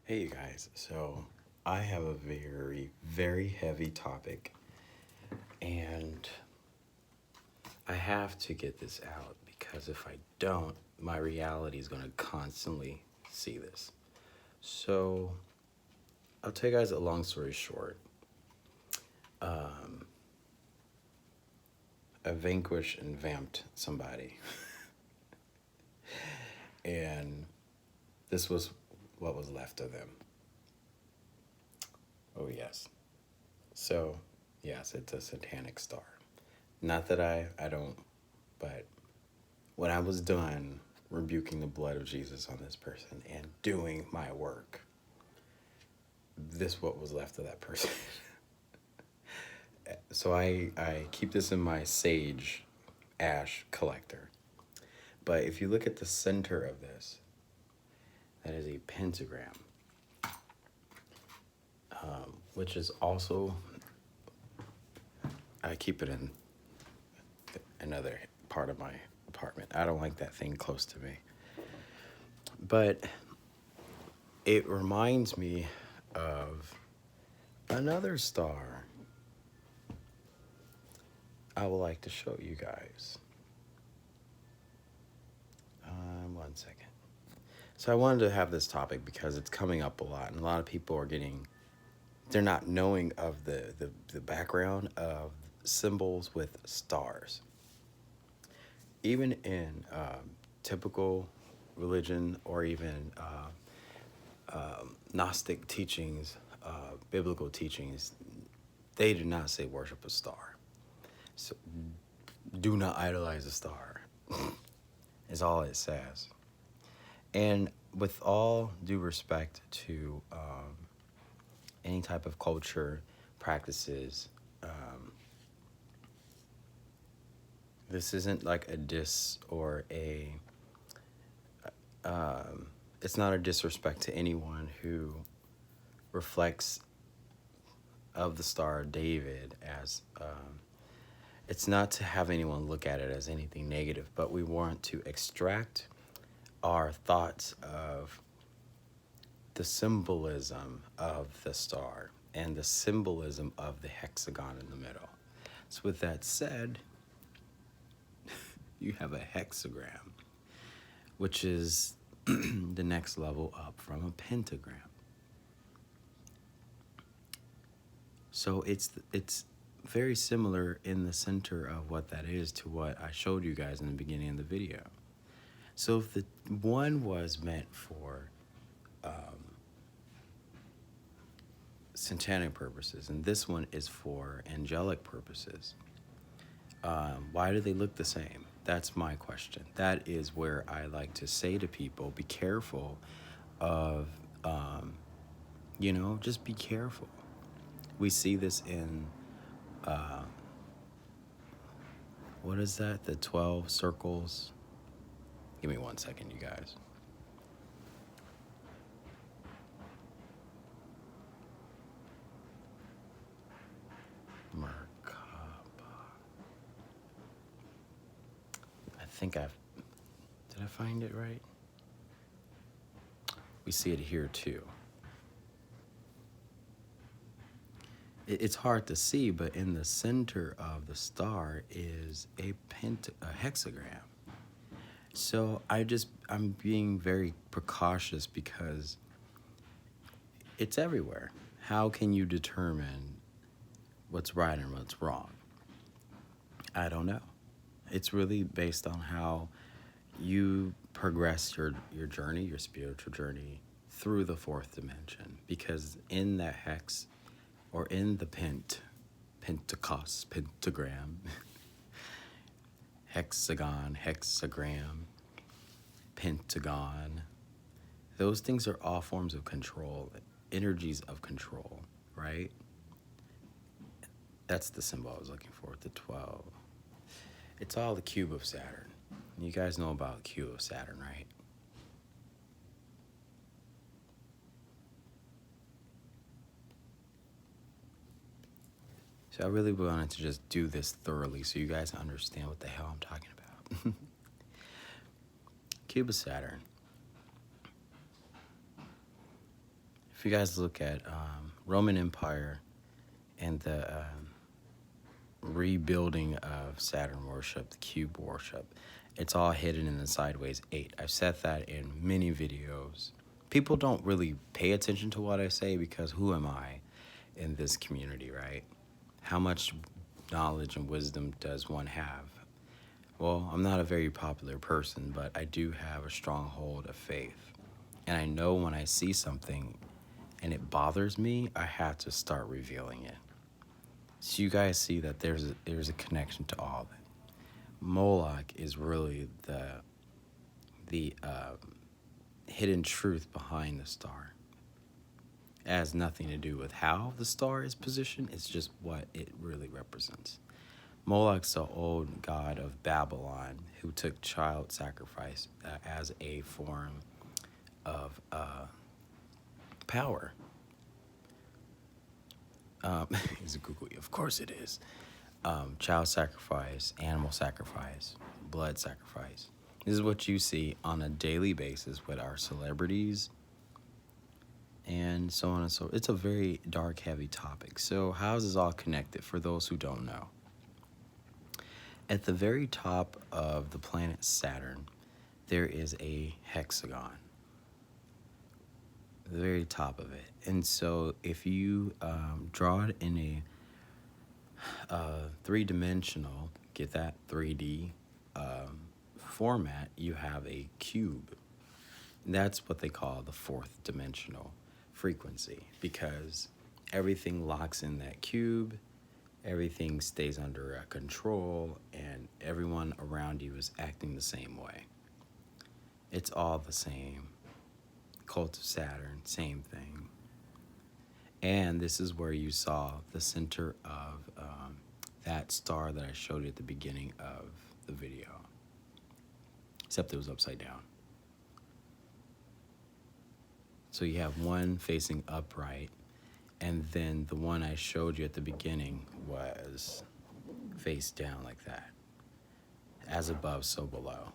Hey, you guys. So, I have a very, very heavy topic, and I have to get this out because if I don't, my reality is going to constantly see this. So, I'll tell you guys a long story short. Um, I vanquished and vamped somebody, and this was what was left of them. Oh, yes. So, yes, it's a satanic star. Not that I don't, but when I was done rebuking the blood of Jesus on this person and doing my work, this what was left of that person. So I keep this in my sage ash collector. But if you look at the center of this, that is a pentagram, which is also, I keep it in another part of my apartment. I don't like that thing close to me. But it reminds me of another star I would like to show you guys. One second. So I wanted to have this topic because it's coming up a lot, and a lot of people are they're not knowing of the background of symbols with stars. Even in typical religion or even Gnostic teachings, biblical teachings, they do not say worship a star. So do not idolize a star, is all it says. And with all due respect to any type of culture, practices, this isn't like a diss or it's not a disrespect to anyone who reflects of the Star of David as, it's not to have anyone look at it as anything negative, but we want to extract our thoughts of the symbolism of the star and the symbolism of the hexagon in the middle. So with that said, you have a hexagram, which is the next level up from a pentagram. So it's very similar in the center of what that is to what I showed you guys in the beginning of the video. So if the one was meant for satanic purposes and this one is for angelic purposes, why do they look the same? That's my question. That is where I like to say to people, be careful of, just be careful. We see this in, what is that? The 12 circles. Give me 1 second, you guys. Merkaba. Did I find it right? We see it here too. It's hard to see, but in the center of the star is a hexagram. So I'm being very precautious because it's everywhere. How can you determine what's right and what's wrong? I don't know. It's really based on how you progress your journey, your spiritual journey through the fourth dimension. Because in that hex, or in the Pentecost, pentagram, hexagon, hexagram, pentagon, those things are all forms of control, energies of control, right? That's the symbol I was looking for, the 12. It's all the cube of Saturn. You guys know about the cube of Saturn, right? So I really wanted to just do this thoroughly so you guys understand what the hell I'm talking about. Cube of Saturn. if you guys look at Roman Empire and the rebuilding of Saturn worship, the cube worship, it's all hidden in the sideways 8. I've said that in many videos. People don't really pay attention to what I say because who am I in this community, right? How much knowledge and wisdom does one have? Well, I'm not a very popular person, but I do have a strong hold of faith. And I know when I see something and it bothers me, I have to start revealing it. So you guys see that there's a connection to all of it. Moloch is really the hidden truth behind the star. It has nothing to do with how the star is positioned. It's just what it really represents. Moloch's the old god of Babylon who took child sacrifice as a form of power. Is it Google? Of course it is. Child sacrifice, animal sacrifice, blood sacrifice. This is what you see on a daily basis with our celebrities and so on and so. It's a very dark, heavy topic. So how is this all connected for those who don't know? At the very top of the planet Saturn, there is a hexagon. The very top of it. And so if you draw it in a three-dimensional, get that 3D format, you have a cube. And that's what they call the fourth dimensional frequency, because everything locks in that cube, everything stays under control, and everyone around you is acting the same way. It's all the same. Cult of Saturn, same thing. And this is where you saw the center of that star that I showed you at the beginning of the video. Except it was upside down. So you have one facing upright, and then the one I showed you at the beginning was face down like that. As above, so below.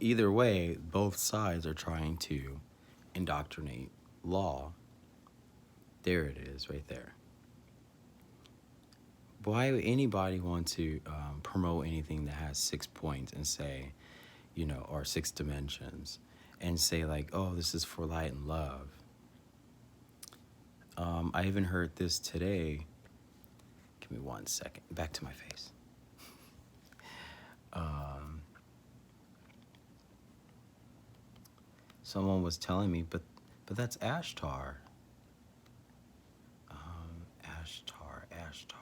Either way, both sides are trying to indoctrinate law. There it is, right there. Why would anybody want to promote anything that has 6 points and say, or 6 dimensions, and say like, oh, this is for light and love? I even heard this today. Give me 1 second. Back to my face. Someone was telling me, but that's Ashtar. Ashtar.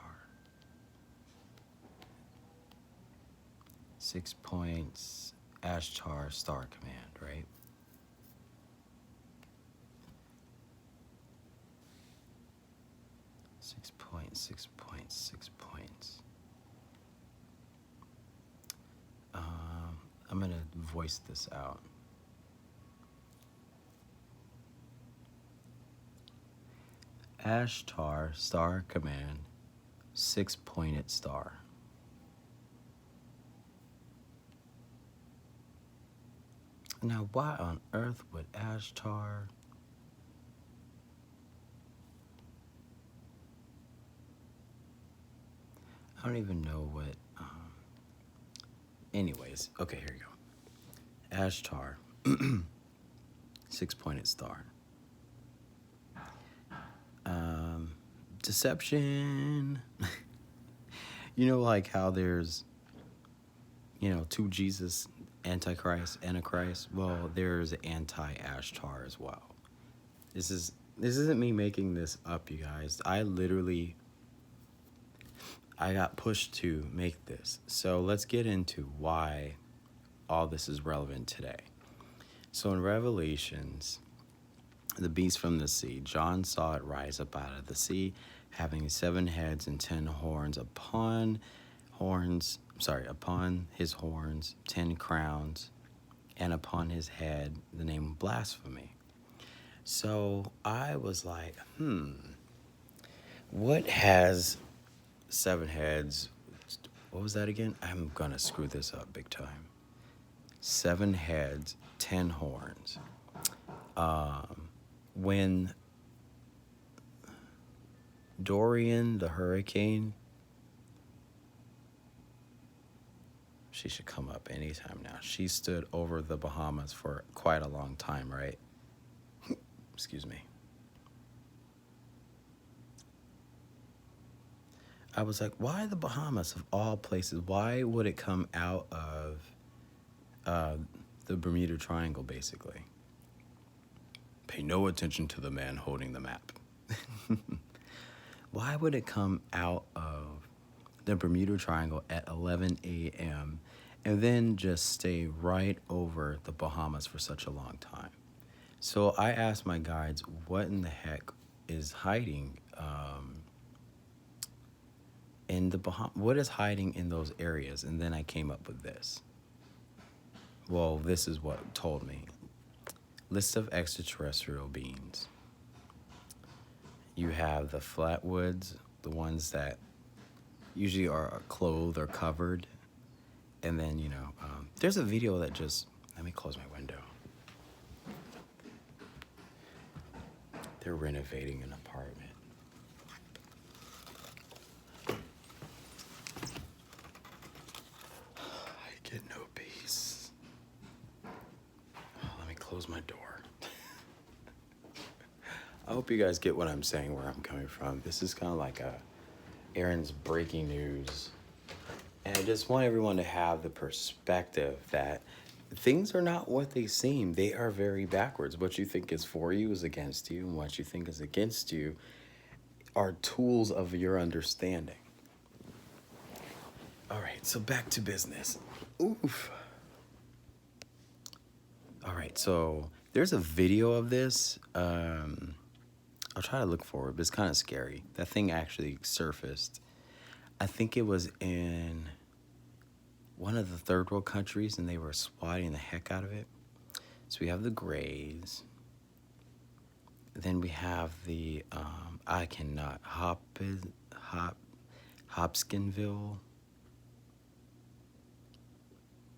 6 points, Ashtar star command, right? Six points. I'm gonna voice this out. Ashtar star command, 6-pointed star. Now, why on earth would Ashtar? I don't even know what. Anyways, okay, here you go. Ashtar, 6-pointed star. Deception. Like how there's, 2 Jesus, Antichrist, Antichrist. Well, there's anti-Ashtar as well. This isn't me making this up, you guys. I got pushed to make this. So let's get into why all this is relevant today. So in Revelations, the beast from the sea, John saw it rise up out of the sea, having 7 heads and 10 horns. Upon his horns, 10 crowns, and upon his head, the name blasphemy. So I was like, what has 7 heads? What was that again? I'm gonna screw this up big time. 7 heads, 10 horns. When Dorian, the hurricane, she should come up anytime now. She stood over the Bahamas for quite a long time, right? Excuse me. I was like, why the Bahamas of all places? Why would it come out of the Bermuda Triangle, basically? Pay no attention to the man holding the map. Why would it come out of the Bermuda Triangle at 11 a.m. and then just stay right over the Bahamas for such a long time? So I asked my guides, what in the heck is hiding in the Bahamas? What is hiding in those areas? And then I came up with this. Well, this is what told me. List of extraterrestrial beings. You have the flatwoods, the ones that usually are clothed or covered. And then, there's a video that just, let me close my window. They're renovating an apartment. I get no peace. Oh, let me close my door. I hope you guys get what I'm saying, where I'm coming from. This is kind of like Aaron's breaking news. And I just want everyone to have the perspective that things are not what they seem. They are very backwards. What you think is for you is against you, and what you think is against you are tools of your understanding. All right, so back to business. Oof. All right, so there's a video of this. I'll try to look for it, but it's kind of scary. That thing actually surfaced. I think it was in one of the third world countries, and they were swatting the heck out of it. So we have the Greys. Then we have the, Hopkinsville,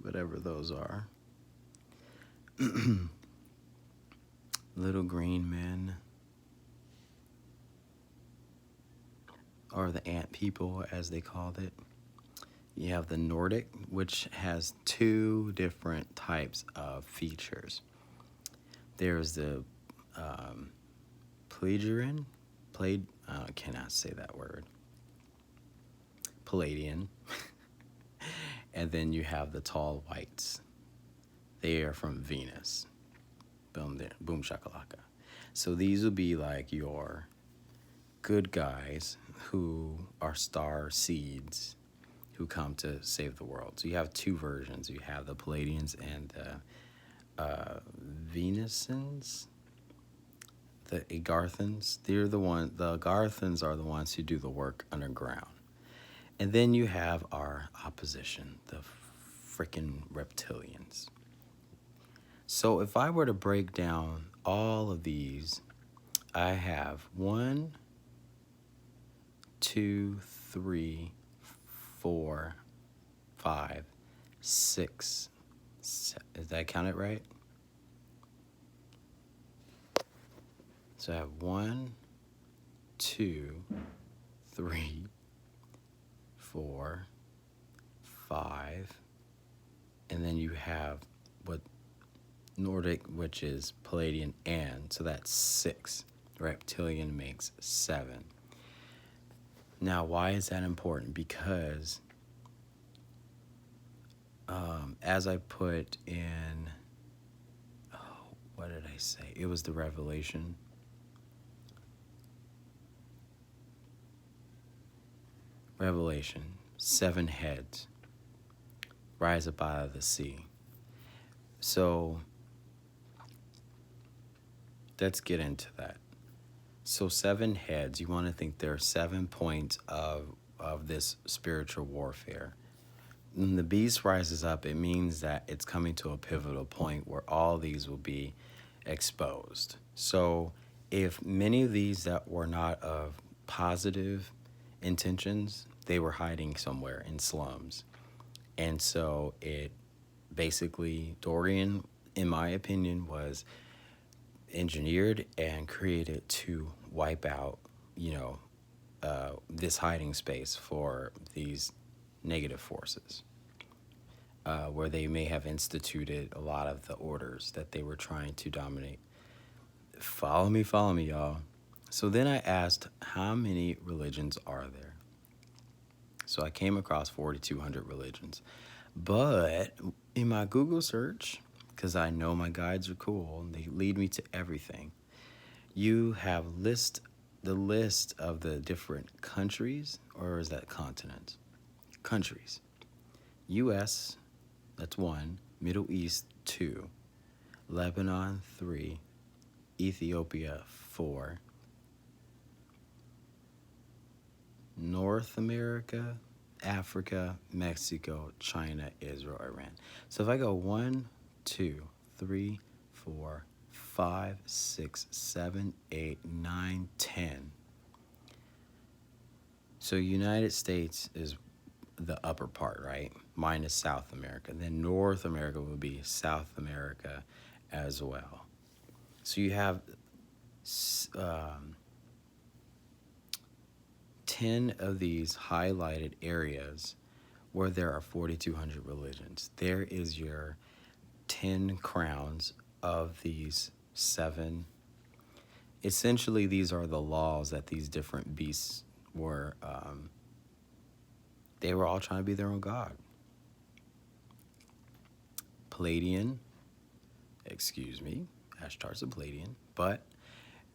whatever those are. Little green men. Or the ant people, as they called it. You have the Nordic, which has two different types of features. There's the Pleiadian, I cannot say that word. Palladian. And then you have the tall whites. They are from Venus. Boom, there, boom shakalaka. So these will be like your good guys who are star seeds who come to save the world. So you have two versions. You have the Palladians and the Venusans, the Agarthans. The Agarthans are the ones who do the work underground. And then you have our opposition, the freaking reptilians. So if I were to break down all of these, I have 1, 2, 3, 4, 5, 6. Did I count it right? So I have 1, 2, 3, 4, 5, and then you have what Nordic, which is Palladian, and so that's 6. Reptilian makes 7. Now, why is that important? Because as I put in, what did I say? It was the Revelation. Revelation, 7 heads rise up out of the sea. So let's get into that. So 7 heads, you want to think there are 7 points of this spiritual warfare. When the beast rises up, it means that it's coming to a pivotal point where all these will be exposed. So if many of these that were not of positive intentions, they were hiding somewhere in slums. And so it basically, Dorian, in my opinion, was engineered and created to wipe out, this hiding space for these negative forces, where they may have instituted a lot of the orders that they were trying to dominate. Follow me, y'all. So then I asked, how many religions are there? So I came across 4,200 religions. But in my Google search, because I know my guides are cool and they lead me to everything, you have the list of the different countries, or is that continents? Countries. U.S., that's 1. Middle East, 2. Lebanon, 3. Ethiopia, 4. North America, Africa, Mexico, China, Israel, Iran. So if I go 1, 2, 3, 4, 5, 6, 7, 8, 9, 10. So United States is the upper part, right? Minus South America. Then North America will be South America as well. So you have 10 of these highlighted areas where there are 4,200 religions. There is your 10 crowns of these 7. Essentially, these are the laws that these different beasts were, they were all trying to be their own god. Palladian, Ashtar's a Palladian, but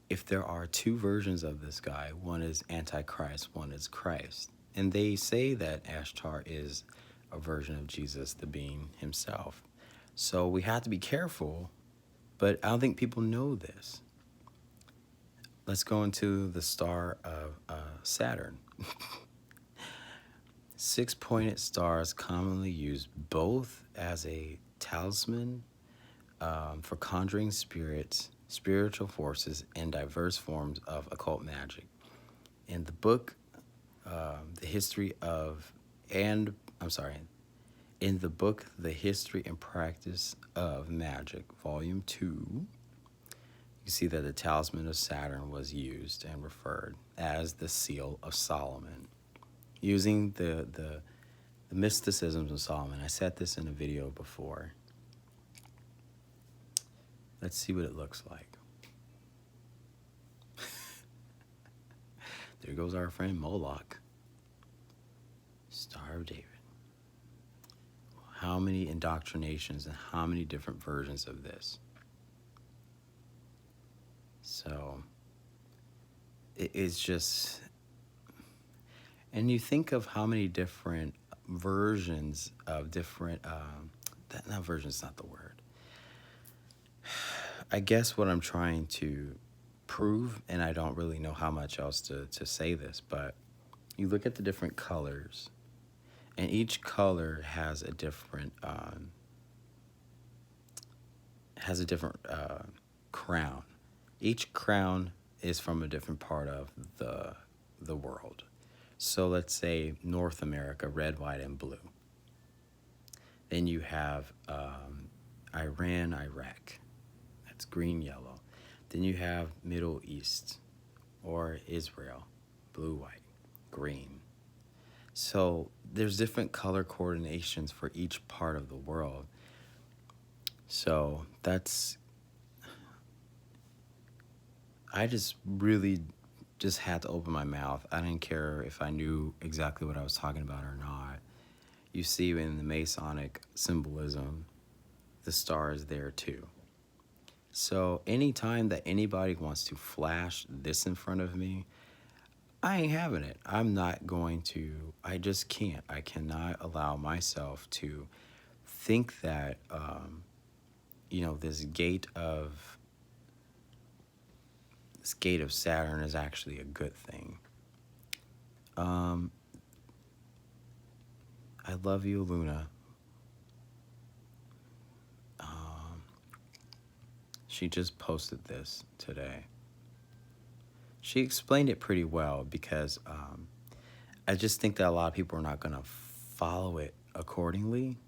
if there are 2 versions of this guy, one is Antichrist, one is Christ. And they say that Ashtar is a version of Jesus, the being himself. So we have to be careful, but I don't think people know this. Let's go into the star of Saturn. 6-pointed stars commonly used both as a talisman for conjuring spirits, spiritual forces, and diverse forms of occult magic. In the book, The History and Practice of Magic, Volume 2, you see that the talisman of Saturn was used and referred as the Seal of Solomon, using the mysticisms of Solomon. I said this in a video before. Let's see what it looks like. There goes our friend Moloch. Star of David. How many indoctrinations and how many different versions of this? So it's just, and you think of how many different versions of different, not version's not the word. I guess what I'm trying to prove, and I don't really know how much else to say this, but you look at the different colors, and each color has a different crown. Each crown is from a different part of the world. So let's say North America, red, white, and blue. Then you have Iran, Iraq. That's green, yellow. Then you have Middle East or Israel, blue, white, green. So there's different color coordinations for each part of the world. So I just really just had to open my mouth. I didn't care if I knew exactly what I was talking about or not. You see in the Masonic symbolism, the star is there too. So anytime that anybody wants to flash this in front of me, I ain't having it. I'm not going to, I just can't. I cannot allow myself to think that, this gate of Saturn is actually a good thing. I love you, Luna. She just posted this today. She explained it pretty well because I just think that a lot of people are not going to follow it accordingly.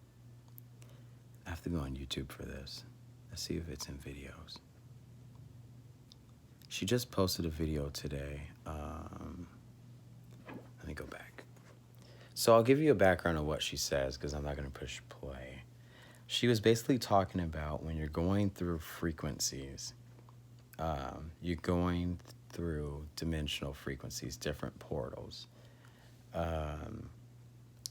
I have to go on YouTube for this. Let's see if it's in videos. She just posted a video today. So I'll give you a background of what she says because I'm not going to push play. She was basically talking about when you're going through frequencies, you're going through dimensional frequencies, different portals. Um,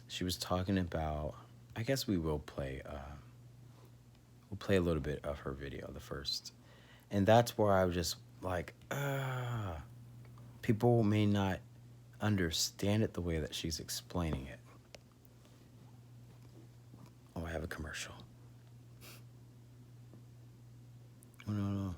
she was talking about, I guess we'll play a little bit of her video, the first. And that's where I was just like, people may not understand it the way that she's explaining it. Oh, I have a commercial. Oh, no.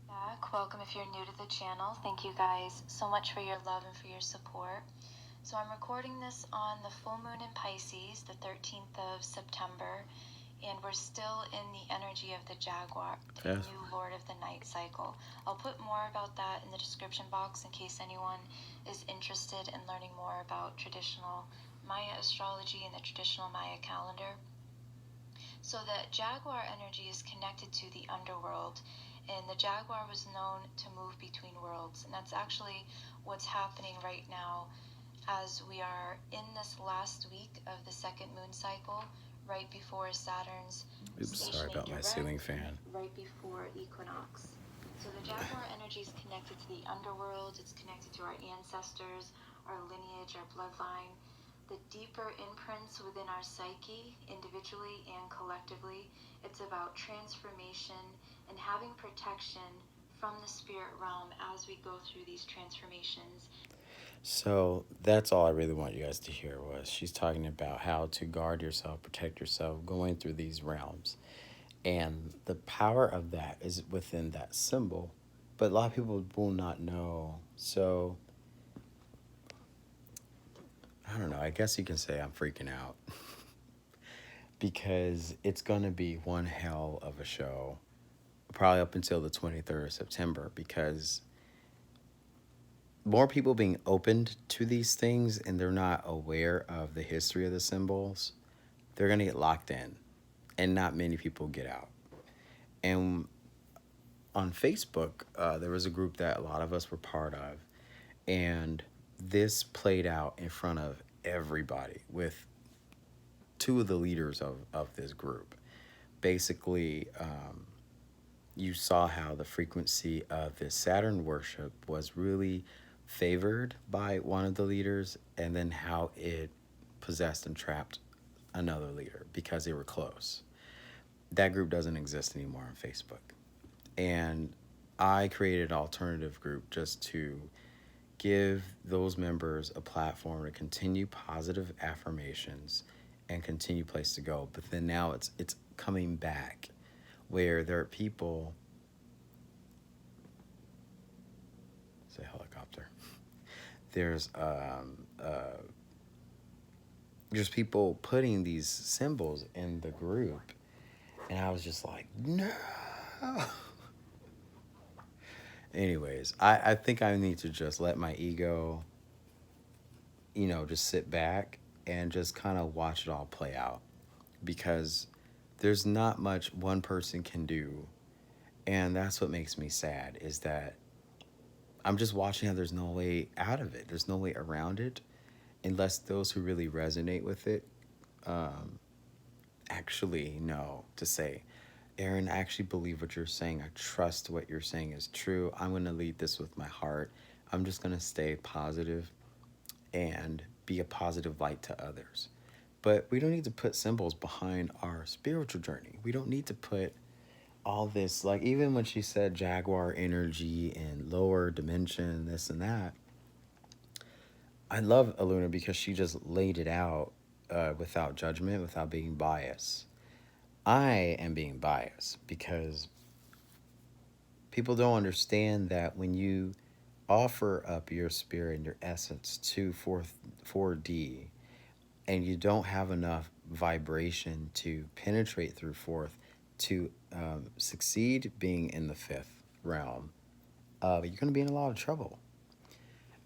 Back. Welcome if you're new to the channel. Thank you guys so much for your love and for your support. So I'm recording this on the full moon in Pisces, the 13th of September, and we're still in the energy of the Jaguar, the new Lord of the Night cycle. I'll put more about that in the description box in case anyone is interested in learning more about traditional Maya astrology and the traditional Maya calendar. So the Jaguar energy is connected to the underworld, and the Jaguar was known to move between worlds, and that's actually what's happening right now as we are in this last week of the second moon cycle, right before Saturn's Sorry about my ceiling fan. right before equinox. So the Jaguar energy is connected to the underworld, it's connected to our ancestors, our lineage, our bloodline, the deeper imprints within our psyche, individually and collectively. It's about transformation and having protection from the spirit realm as we go through these transformations. So that's all I really want you guys to hear was she's talking about how to guard yourself, protect yourself, going through these realms. And the power of that is within that symbol. But a lot of people will not know. So I don't know. I guess you can say I'm freaking out. Because it's going to be one hell of a show. Probably up until the 23rd of September. Because more people being opened to these things and they're not aware of the history of the symbols, they're going to get locked in. And not many people get out. And on Facebook, there was a group that a lot of us were part of. And this played out in front of everybody with two of the leaders of this group. Basically, you saw how the frequency of this Saturn worship was really favored by one of the leaders, and then how it possessed and trapped another leader because they were close. That group doesn't exist anymore on Facebook. And I created an alternative group just to give those members a platform to continue positive affirmations and continue place to go. But then now it's coming back where there are people. It's a helicopter. There's just people putting these symbols in the group, and I was just like, no. Anyways, I think I need to just let my ego, just sit back and just kind of watch it all play out, because there's not much one person can do. And that's what makes me sad, is that I'm just watching how there's no way out of it. There's no way around it unless those who really resonate with it actually know to say, Aaron, I actually believe what you're saying. I trust what you're saying is true. I'm going to lead this with my heart. I'm just going to stay positive and be a positive light to others. But we don't need to put symbols behind our spiritual journey. We don't need to put all this, like even when she said Jaguar energy and lower dimension, this and that. I love Aluna because she just laid it out without judgment, without being biased. I am being biased because people don't understand that when you offer up your spirit and your essence to 4D, and you don't have enough vibration to penetrate through fourth to succeed being in the fifth realm, you're going to be in a lot of trouble.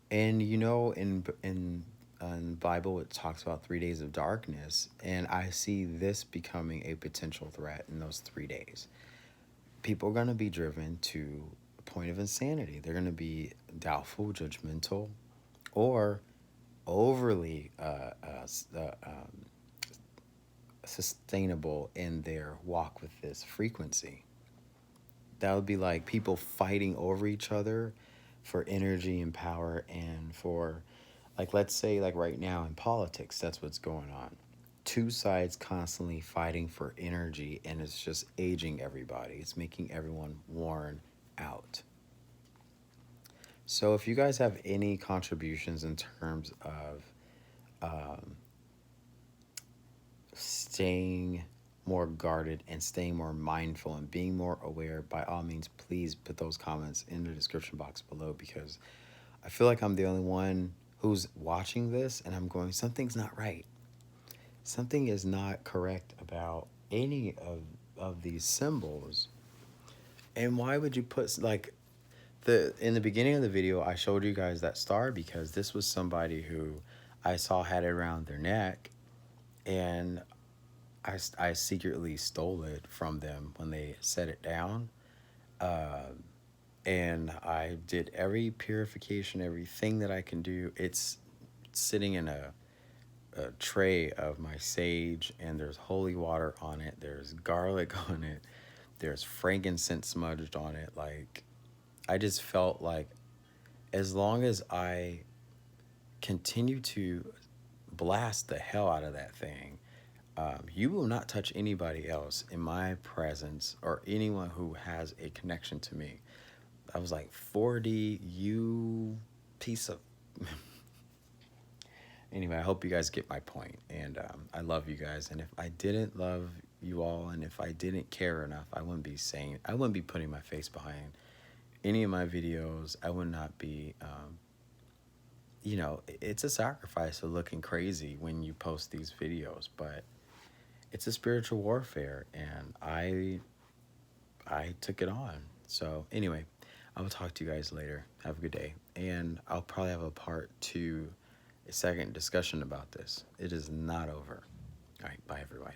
And in Bible, it talks about 3 days of darkness, and I see this becoming a potential threat in those 3 days. People are going to be driven to point of insanity. They're going to be doubtful, judgmental, or overly sustainable in their walk with this frequency. That would be like people fighting over each other for energy and power, and for, like, let's say, like right now in politics, that's what's going on. Two sides constantly fighting for energy, and it's just aging everybody. It's making everyone worn out. So if you guys have any contributions in terms of um, staying more guarded and staying more mindful and being more aware, by all means, please put those comments in the description box below, because I feel like I'm the only one who's watching this and I'm going, something's not right. Something is not correct about any of these symbols. And why would you put, like, in the beginning of the video, I showed you guys that star because this was somebody who I saw had it around their neck, and I secretly stole it from them when they set it down. And I did every purification, everything that I can do. It's sitting in a tray of my sage, and there's holy water on it. There's garlic on it. There's frankincense smudged on it. Like, I just felt like as long as I continue to blast the hell out of that thing, you will not touch anybody else in my presence or anyone who has a connection to me. I was like, 4D, you piece of... Anyway, I hope you guys get my point. And I love you guys. And if I didn't love you all, and if I didn't care enough, I wouldn't be putting my face behind any of my videos. I would not be, it's a sacrifice of looking crazy when you post these videos, but it's a spiritual warfare, and I took it on. So anyway, I will talk to you guys later. Have a good day. And I'll probably have a part 2, a second discussion about this. It is not over. All right, bye everybody.